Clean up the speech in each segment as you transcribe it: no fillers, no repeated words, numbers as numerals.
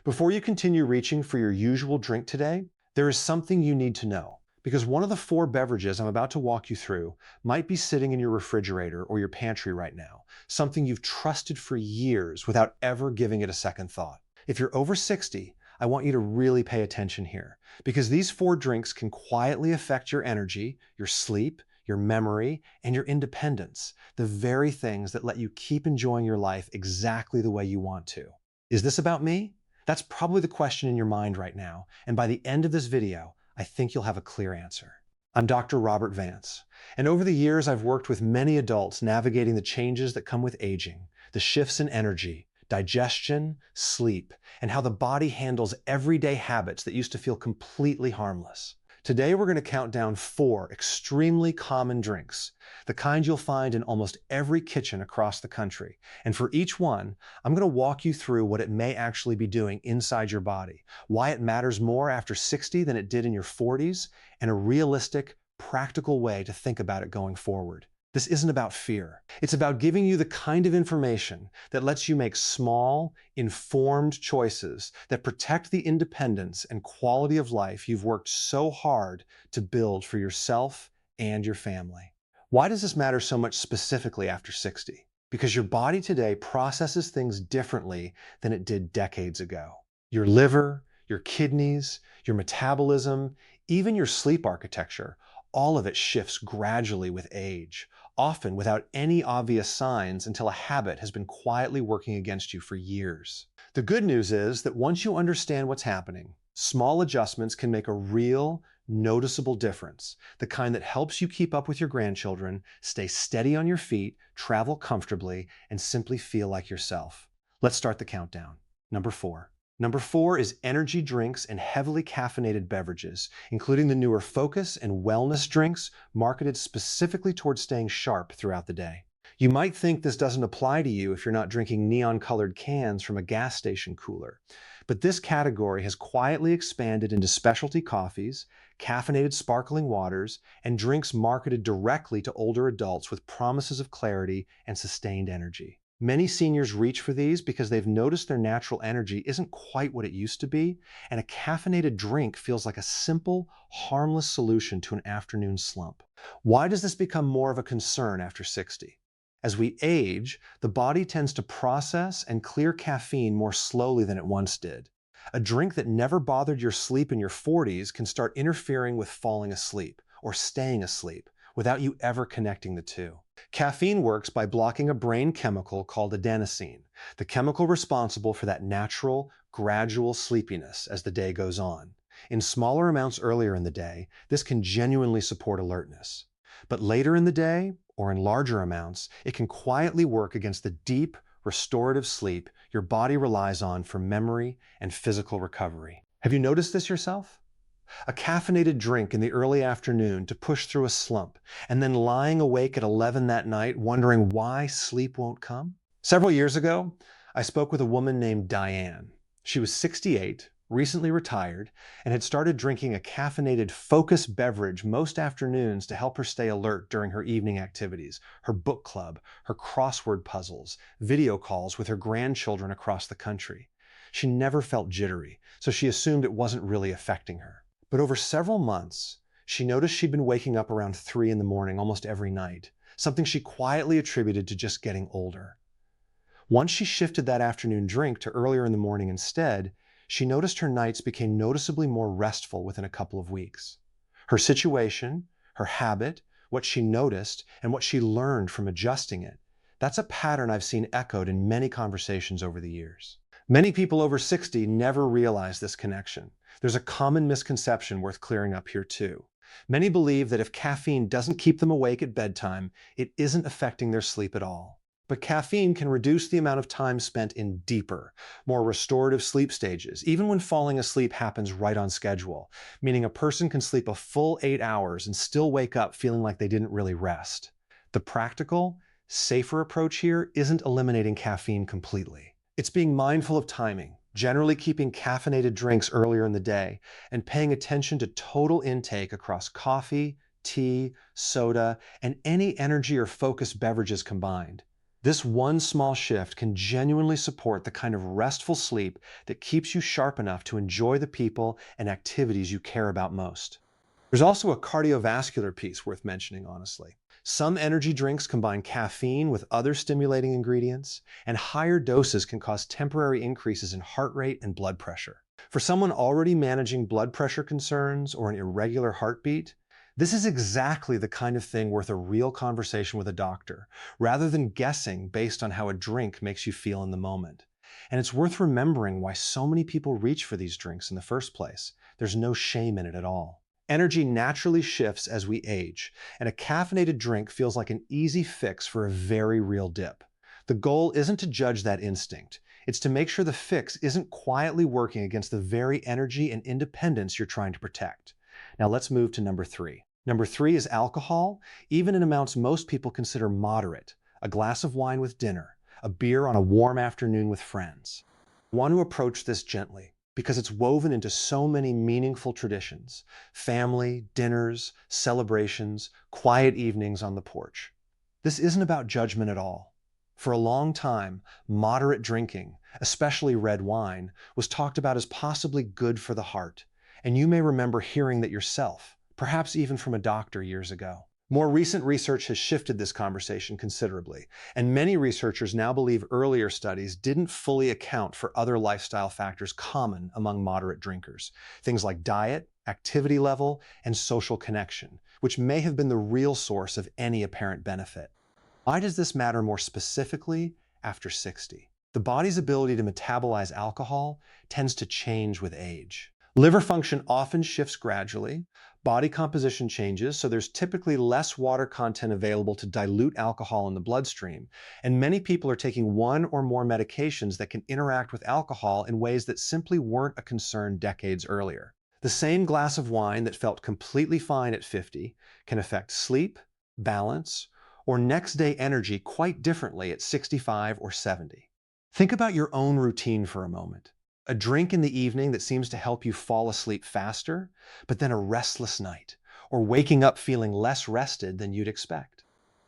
Before you continue reaching for your usual drink today, there is something you need to know. Because one of the 4 beverages I'm about to walk you through might be sitting in your refrigerator or your pantry right now, something you've trusted for years without ever giving it a second thought. If you're over 60, I want you to really pay attention here, because these 4 drinks can quietly affect your energy, your sleep, your memory, and your independence, the very things that let you keep enjoying your life exactly the way you want to. Is this about me? That's probably the question in your mind right now, and by the end of this video, I think you'll have a clear answer. I'm Dr. Robert Vance, and over the years I've worked with many adults navigating the changes that come with aging, the shifts in energy, digestion, sleep, and how the body handles everyday habits that used to feel completely harmless. Today we're going to count down 4 extremely common drinks, the kind you'll find in almost every kitchen across the country. And for each one, I'm going to walk you through what it may actually be doing inside your body, why it matters more after 60 than it did in your 40s, and a realistic, practical way to think about it going forward. This isn't about fear. It's about giving you the kind of information that lets you make small, informed choices that protect the independence and quality of life you've worked so hard to build for yourself and your family. Why does this matter so much specifically after 60? Because your body today processes things differently than it did decades ago. Your liver, your kidneys, your metabolism, even your sleep architecture, all of it shifts gradually with age, often without any obvious signs until a habit has been quietly working against you for years. The good news is that once you understand what's happening, small adjustments can make a real, noticeable difference, the kind that helps you keep up with your grandchildren, stay steady on your feet, travel comfortably, and simply feel like yourself. Let's start the countdown. Number 4. Number 4 is energy drinks and heavily caffeinated beverages, including the newer focus and wellness drinks marketed specifically towards staying sharp throughout the day. You might think this doesn't apply to you if you're not drinking neon-colored cans from a gas station cooler, but this category has quietly expanded into specialty coffees, caffeinated sparkling waters, and drinks marketed directly to older adults with promises of clarity and sustained energy. Many seniors reach for these because they've noticed their natural energy isn't quite what it used to be, and a caffeinated drink feels like a simple, harmless solution to an afternoon slump. Why does this become more of a concern after 60? As we age, the body tends to process and clear caffeine more slowly than it once did. A drink that never bothered your sleep in your 40s can start interfering with falling asleep or staying asleep without you ever connecting the two. Caffeine works by blocking a brain chemical called adenosine, the chemical responsible for that natural, gradual sleepiness as the day goes on. In smaller amounts earlier in the day, this can genuinely support alertness. But later in the day, or in larger amounts, it can quietly work against the deep, restorative sleep your body relies on for memory and physical recovery. Have you noticed this yourself? A caffeinated drink in the early afternoon to push through a slump, and then lying awake at 11 that night wondering why sleep won't come? Several years ago, I spoke with a woman named Diane. She was 68, recently retired, and had started drinking a caffeinated focus beverage most afternoons to help her stay alert during her evening activities, her book club, her crossword puzzles, video calls with her grandchildren across the country. She never felt jittery, so she assumed it wasn't really affecting her. But over several months, she noticed she'd been waking up around 3 in the morning almost every night, something she quietly attributed to just getting older. Once she shifted that afternoon drink to earlier in the morning instead, she noticed her nights became noticeably more restful within a couple of weeks. Her situation, her habit, what she noticed, and what she learned from adjusting it, that's a pattern I've seen echoed in many conversations over the years. Many people over 60 never realize this connection. There's a common misconception worth clearing up here too. Many believe that if caffeine doesn't keep them awake at bedtime, it isn't affecting their sleep at all. But caffeine can reduce the amount of time spent in deeper, more restorative sleep stages, even when falling asleep happens right on schedule, meaning a person can sleep a full 8 hours and still wake up feeling like they didn't really rest. The practical, safer approach here isn't eliminating caffeine completely. It's being mindful of timing, generally keeping caffeinated drinks earlier in the day, and paying attention to total intake across coffee, tea, soda, and any energy or focused beverages combined. This one small shift can genuinely support the kind of restful sleep that keeps you sharp enough to enjoy the people and activities you care about most. There's also a cardiovascular piece worth mentioning, honestly. Some energy drinks combine caffeine with other stimulating ingredients, and higher doses can cause temporary increases in heart rate and blood pressure. For someone already managing blood pressure concerns or an irregular heartbeat, this is exactly the kind of thing worth a real conversation with a doctor, rather than guessing based on how a drink makes you feel in the moment. And it's worth remembering why so many people reach for these drinks in the first place. There's no shame in it at all. Energy naturally shifts as we age, and a caffeinated drink feels like an easy fix for a very real dip. The goal isn't to judge that instinct. It's to make sure the fix isn't quietly working against the very energy and independence you're trying to protect. Now let's move to number 3. Number 3 is alcohol, even in amounts most people consider moderate. A glass of wine with dinner, a beer on a warm afternoon with friends. I want to approach this gently because it's woven into so many meaningful traditions: family, dinners, celebrations, quiet evenings on the porch. This isn't about judgment at all. For a long time, moderate drinking, especially red wine, was talked about as possibly good for the heart. And you may remember hearing that yourself, perhaps even from a doctor years ago. More recent research has shifted this conversation considerably, and many researchers now believe earlier studies didn't fully account for other lifestyle factors common among moderate drinkers, things like diet, activity level, and social connection, which may have been the real source of any apparent benefit. Why does this matter more specifically after 60? The body's ability to metabolize alcohol tends to change with age. Liver function often shifts gradually, body composition changes, so there's typically less water content available to dilute alcohol in the bloodstream, and many people are taking one or more medications that can interact with alcohol in ways that simply weren't a concern decades earlier. The same glass of wine that felt completely fine at 50 can affect sleep, balance, or next day energy quite differently at 65 or 70. Think about your own routine for a moment. A drink in the evening that seems to help you fall asleep faster, but then a restless night, or waking up feeling less rested than you'd expect.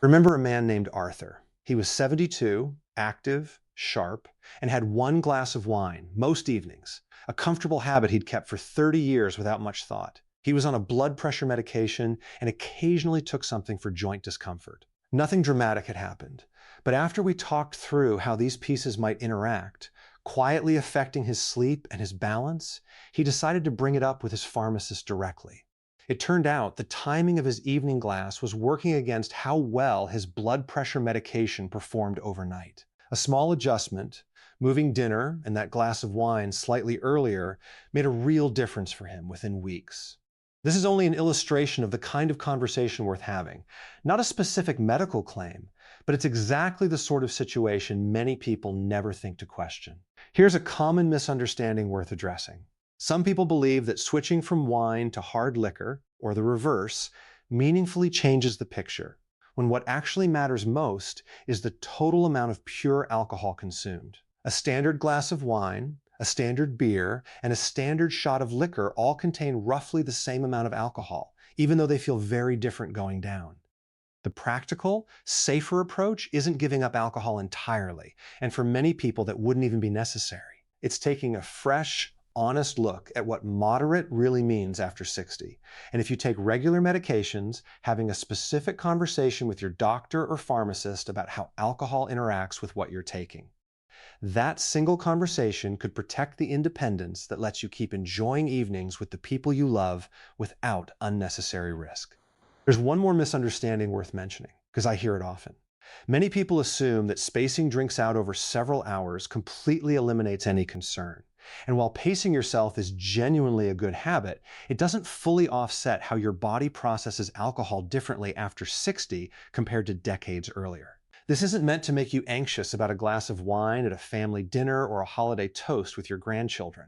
Remember a man named Arthur. He was 72, active, sharp, and had one glass of wine most evenings, a comfortable habit he'd kept for 30 years without much thought. He was on a blood pressure medication and occasionally took something for joint discomfort. Nothing dramatic had happened, but after we talked through how these pieces might interact, quietly affecting his sleep and his balance, he decided to bring it up with his pharmacist directly. It turned out the timing of his evening glass was working against how well his blood pressure medication performed overnight. A small adjustment, moving dinner and that glass of wine slightly earlier, made a real difference for him within weeks. This is only an illustration of the kind of conversation worth having, not a specific medical claim, but it's exactly the sort of situation many people never think to question. Here's a common misunderstanding worth addressing. Some people believe that switching from wine to hard liquor, or the reverse, meaningfully changes the picture, when what actually matters most is the total amount of pure alcohol consumed. A standard glass of wine, a standard beer, and a standard shot of liquor all contain roughly the same amount of alcohol, even though they feel very different going down. The practical, safer approach isn't giving up alcohol entirely, and for many people that wouldn't even be necessary. It's taking a fresh, honest look at what moderate really means after 60. And if you take regular medications, having a specific conversation with your doctor or pharmacist about how alcohol interacts with what you're taking. That single conversation could protect the independence that lets you keep enjoying evenings with the people you love without unnecessary risk. There's one more misunderstanding worth mentioning, because I hear it often. Many people assume that spacing drinks out over several hours completely eliminates any concern. And while pacing yourself is genuinely a good habit, it doesn't fully offset how your body processes alcohol differently after 60 compared to decades earlier. This isn't meant to make you anxious about a glass of wine at a family dinner or a holiday toast with your grandchildren.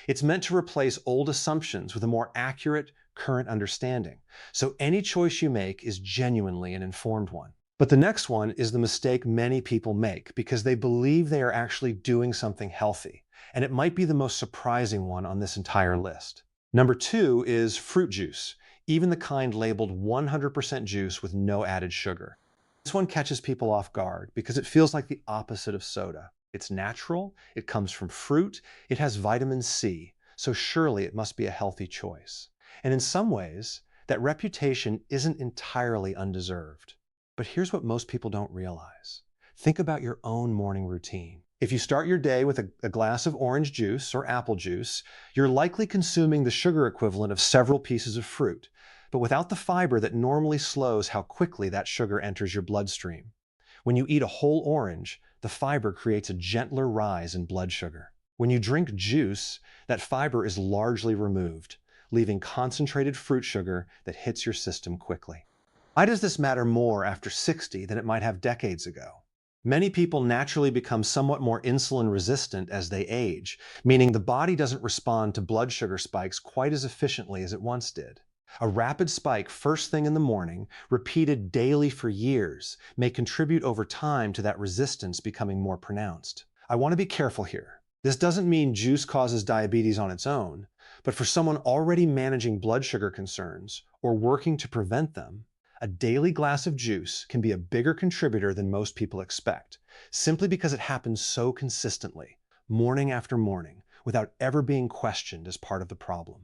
It's meant to replace old assumptions with a more accurate, current understanding, so any choice you make is genuinely an informed one. But the next one is the mistake many people make because they believe they are actually doing something healthy, and it might be the most surprising one on this entire list. Number 2 is fruit juice, even the kind labeled 100% juice with no added sugar. This one catches people off guard because it feels like the opposite of soda. It's natural, it comes from fruit, it has vitamin C, so surely it must be a healthy choice. And in some ways, that reputation isn't entirely undeserved. But here's what most people don't realize. Think about your own morning routine. If you start your day with a glass of orange juice or apple juice, you're likely consuming the sugar equivalent of several pieces of fruit, but without the fiber that normally slows how quickly that sugar enters your bloodstream. When you eat a whole orange, the fiber creates a gentler rise in blood sugar. When you drink juice, that fiber is largely removed, leaving concentrated fruit sugar that hits your system quickly. Why does this matter more after 60 than it might have decades ago? Many people naturally become somewhat more insulin resistant as they age, meaning the body doesn't respond to blood sugar spikes quite as efficiently as it once did. A rapid spike first thing in the morning, repeated daily for years, may contribute over time to that resistance becoming more pronounced. I want to be careful here. This doesn't mean juice causes diabetes on its own, but for someone already managing blood sugar concerns or working to prevent them, a daily glass of juice can be a bigger contributor than most people expect, simply because it happens so consistently, morning after morning, without ever being questioned as part of the problem.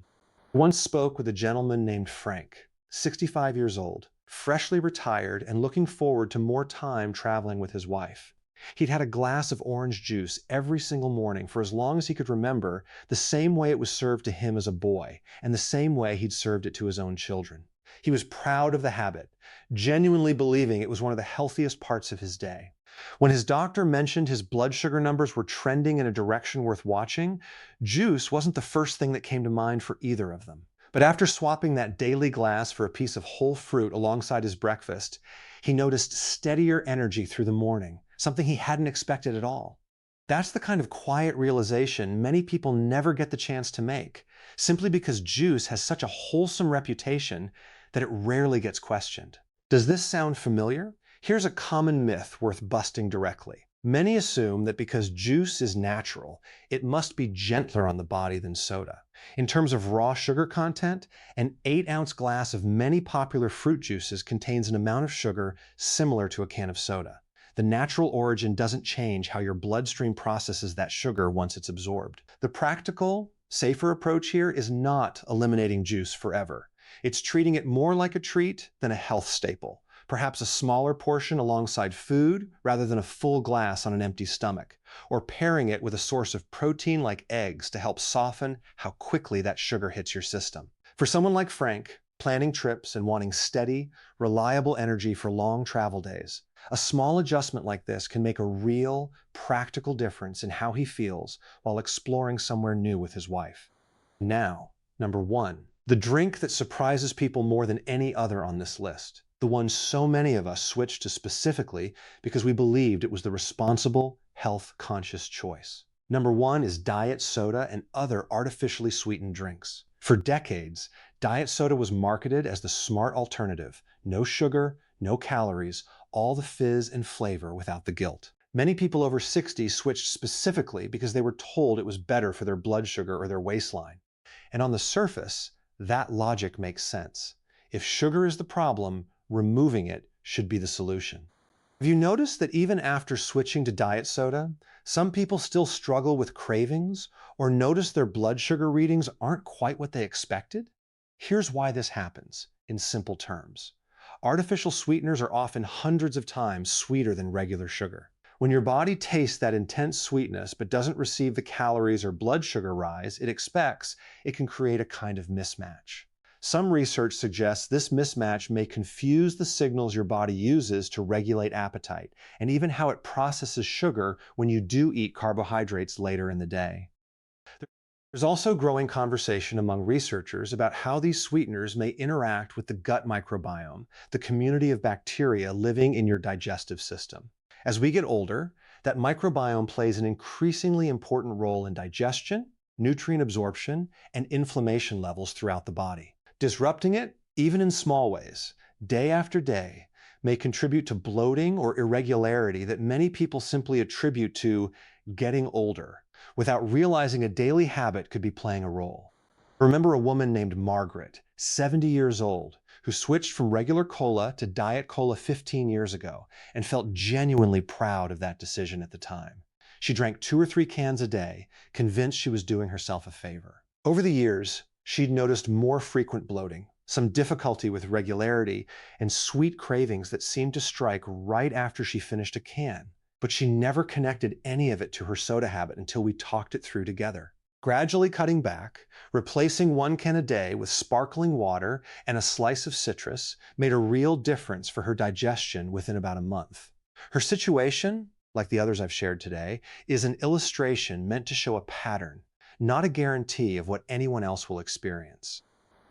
I once spoke with a gentleman named Frank, 65 years old, freshly retired and looking forward to more time traveling with his wife. He'd had a glass of orange juice every single morning for as long as he could remember, the same way it was served to him as a boy, and the same way he'd served it to his own children. He was proud of the habit, genuinely believing it was one of the healthiest parts of his day. When his doctor mentioned his blood sugar numbers were trending in a direction worth watching, juice wasn't the first thing that came to mind for either of them. But after swapping that daily glass for a piece of whole fruit alongside his breakfast, he noticed steadier energy through the morning, something he hadn't expected at all. That's the kind of quiet realization many people never get the chance to make, simply because juice has such a wholesome reputation that it rarely gets questioned. Does this sound familiar? Here's a common myth worth busting directly. Many assume that because juice is natural, it must be gentler on the body than soda. In terms of raw sugar content, an 8-ounce glass of many popular fruit juices contains an amount of sugar similar to a can of soda. The natural origin doesn't change how your bloodstream processes that sugar once it's absorbed. The practical, safer approach here is not eliminating juice forever. It's treating it more like a treat than a health staple, perhaps a smaller portion alongside food rather than a full glass on an empty stomach, or pairing it with a source of protein like eggs to help soften how quickly that sugar hits your system. For someone like Frank, planning trips and wanting steady, reliable energy for long travel days, a small adjustment like this can make a real, practical difference in how he feels while exploring somewhere new with his wife. Now, number 1, the drink that surprises people more than any other on this list. The one so many of us switched to specifically because we believed it was the responsible, health-conscious choice. Number 1 is diet soda and other artificially sweetened drinks. For decades, diet soda was marketed as the smart alternative. No sugar, no calories, all the fizz and flavor without the guilt. Many people over 60 switched specifically because they were told it was better for their blood sugar or their waistline. And on the surface, that logic makes sense. If sugar is the problem, removing it should be the solution. Have you noticed that even after switching to diet soda, some people still struggle with cravings or notice their blood sugar readings aren't quite what they expected? Here's why this happens, in simple terms. Artificial sweeteners are often hundreds of times sweeter than regular sugar. When your body tastes that intense sweetness but doesn't receive the calories or blood sugar rise it expects, it can create a kind of mismatch. Some research suggests this mismatch may confuse the signals your body uses to regulate appetite, and even how it processes sugar when you do eat carbohydrates later in the day. There's also growing conversation among researchers about how these sweeteners may interact with the gut microbiome, the community of bacteria living in your digestive system. As we get older, that microbiome plays an increasingly important role in digestion, nutrient absorption, and inflammation levels throughout the body. Disrupting it, even in small ways, day after day, may contribute to bloating or irregularity that many people simply attribute to getting older, without realizing a daily habit could be playing a role. Remember a woman named Margaret, 70 years old, who switched from regular cola to Diet Cola 15 years ago and felt genuinely proud of that decision at the time. She drank 2 or 3 cans a day, convinced she was doing herself a favor. Over the years, she'd noticed more frequent bloating, some difficulty with regularity, and sweet cravings that seemed to strike right after she finished a can. But she never connected any of it to her soda habit until we talked it through together. Gradually cutting back, replacing 1 can a day with sparkling water and a slice of citrus made a real difference for her digestion within about a month. Her situation, like the others I've shared today, is an illustration meant to show a pattern, not a guarantee of what anyone else will experience.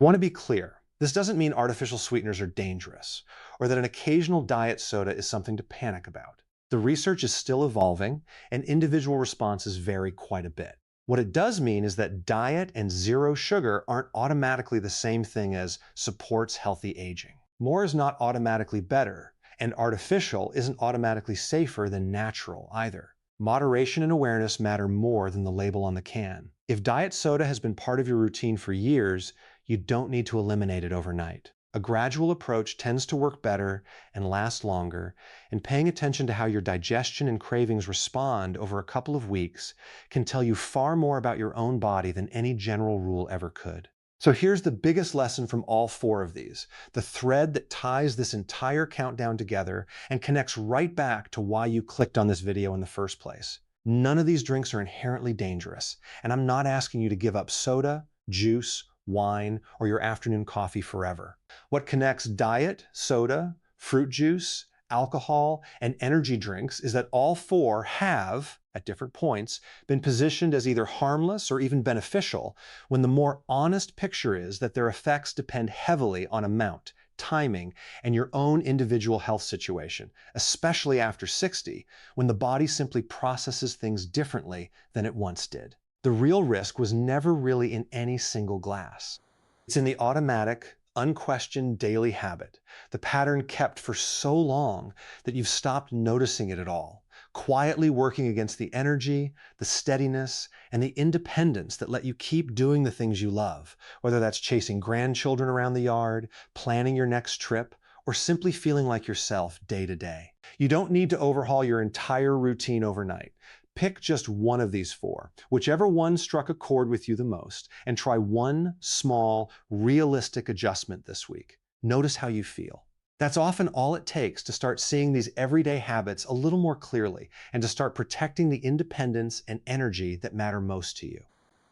I want to be clear. This doesn't mean artificial sweeteners are dangerous, or that an occasional diet soda is something to panic about. The research is still evolving, and individual responses vary quite a bit. What it does mean is that diet and zero sugar aren't automatically the same thing as supports healthy aging. More is not automatically better, and artificial isn't automatically safer than natural either. Moderation and awareness matter more than the label on the can. If diet soda has been part of your routine for years, you don't need to eliminate it overnight. A gradual approach tends to work better and last longer, and paying attention to how your digestion and cravings respond over a couple of weeks can tell you far more about your own body than any general rule ever could. So here's the biggest lesson from all 4 of these, the thread that ties this entire countdown together and connects right back to why you clicked on this video in the first place. None of these drinks are inherently dangerous, and I'm not asking you to give up soda, juice, wine, or your afternoon coffee forever. What connects diet, soda, fruit juice, alcohol, and energy drinks is that all 4 have, at different points, been positioned as either harmless or even beneficial, when the more honest picture is that their effects depend heavily on amount, timing, and your own individual health situation, especially after 60, when the body simply processes things differently than it once did. The real risk was never really in any single glass. It's in the automatic, unquestioned daily habit, the pattern kept for so long that you've stopped noticing it at all, quietly working against the energy, the steadiness, and the independence that let you keep doing the things you love, whether that's chasing grandchildren around the yard, planning your next trip, or simply feeling like yourself day to day. You don't need to overhaul your entire routine overnight. Pick just one of these 4, whichever one struck a chord with you the most, and try one small, realistic adjustment this week. Notice how you feel. That's often all it takes to start seeing these everyday habits a little more clearly and to start protecting the independence and energy that matter most to you.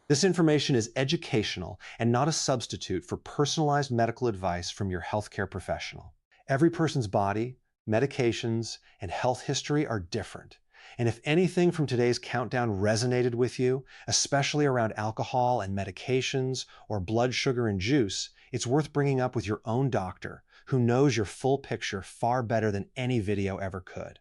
This information is educational and not a substitute for personalized medical advice from your healthcare professional. Every person's body, medications, and health history are different. And if anything from today's countdown resonated with you, especially around alcohol and medications or blood sugar and juice, it's worth bringing up with your own doctor, who knows your full picture far better than any video ever could.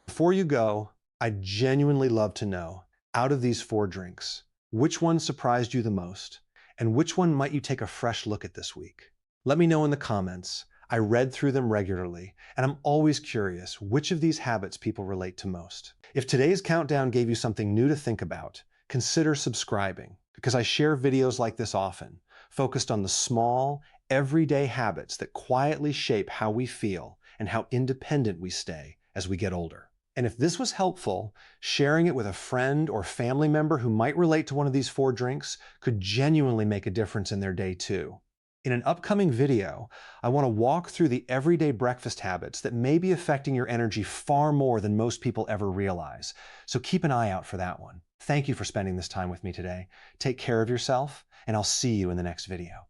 Before you go, I'd genuinely love to know, out of these 4 drinks, which one surprised you the most, and which one might you take a fresh look at this week? Let me know in the comments. I read through them regularly, and I'm always curious which of these habits people relate to most. If today's countdown gave you something new to think about, consider subscribing, because I share videos like this often, focused on the small, everyday habits that quietly shape how we feel and how independent we stay as we get older. And if this was helpful, sharing it with a friend or family member who might relate to one of these 4 drinks could genuinely make a difference in their day too. In an upcoming video, I want to walk through the everyday breakfast habits that may be affecting your energy far more than most people ever realize. So keep an eye out for that one. Thank you for spending this time with me today. Take care of yourself, and I'll see you in the next video.